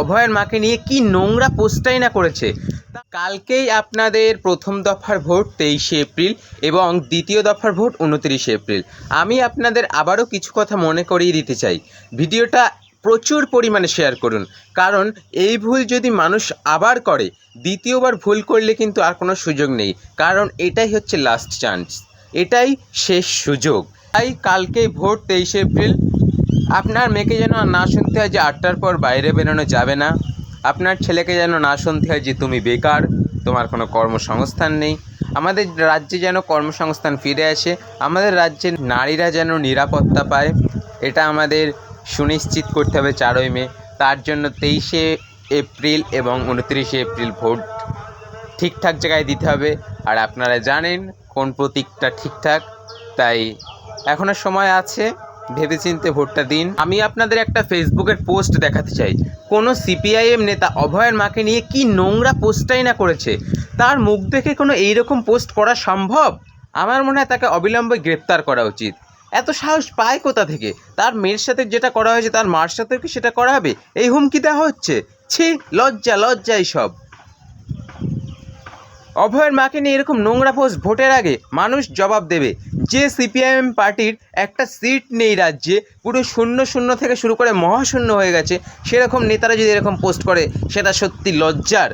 অভয়ের মাকে নিয়ে কি নোংরা পোস্টটাই না করেছে। কালকেই আপনাদের প্রথম দফার ভোট 23শে এপ্রিল এবং দ্বিতীয় দফার ভোট 29শে এপ্রিল। আমি আপনাদের আবারও কিছু কথা মনে করিয়ে দিতে চাই। ভিডিওটা প্রচুর পরিমাণে শেয়ার করুন, কারণ এই ভুল যদি মানুষ আবার করে, দ্বিতীয়বার ভুল করলে কিন্তু আর কোনো সুযোগ নেই, কারণ এটাই হচ্ছে লাস্ট চান্স, এটাই শেষ সুযোগ। তাই কালকে ভোট 23শে এপ্রিল। আপনার মেয়েকে যেন না শুনতে হয় যে 8টার পর বাইরে বেরোনো যাবে না। আপনার ছেলেকে যেন না শুনতে হয় যে তুমি বেকার, তোমার কোনো কর্মসংস্থান নেই। আমাদের রাজ্যে যেন কর্মসংস্থান ফিরে আসে, আমাদের রাজ্যের নারীরা যেন নিরাপত্তা পায়, এটা আমাদের সুনিশ্চিত করতে হবে 4ই মে। তার জন্য 23শে এপ্রিল এবং 29শে এপ্রিল ভোট ঠিকঠাক জায়গায় দিতে হবে। আর আপনারা জানেন কোন প্রতীকটা ঠিকঠাক, তাই এখনও সময় আছে, ভেবেচিন্তে ভোটটা দিন। আমি আপনাদের একটা ফেসবুকের পোস্ট দেখাতে চাই। কোনো সিপিআইএম নেতা অভয়ের মাকে নিয়ে কি নোংরা পোস্টটাই না করেছে। তার মুখ দেখে কোনো এইরকম পোস্ট করা সম্ভব? আমার মনে হয় তাকে অবিলম্বে গ্রেপ্তার করা উচিত। এত সাহস পায় কোথা থেকে? তার মেয়ের সাথে যেটা করা হয়েছে তার মার সাথেও কি সেটা করা হবে? এই হুমকি দেওয়া হচ্ছে। ছি, লজ্জা লজ্জা এইসব। অভয়ের মাকে নিয়ে এরকম নোংরা পোস্ট ভোটের আগে মানুষ জবাব দেবে। যে সিপিআইএম পার্টির একটা সিট নেই রাজ্যে, পুরো শূন্য শূন্য থেকে শুরু করে মহাশূন্য হয়ে গেছে, সেরকম নেতারা যদি এরকম পোস্ট করে, সেটা সত্যি লজ্জার।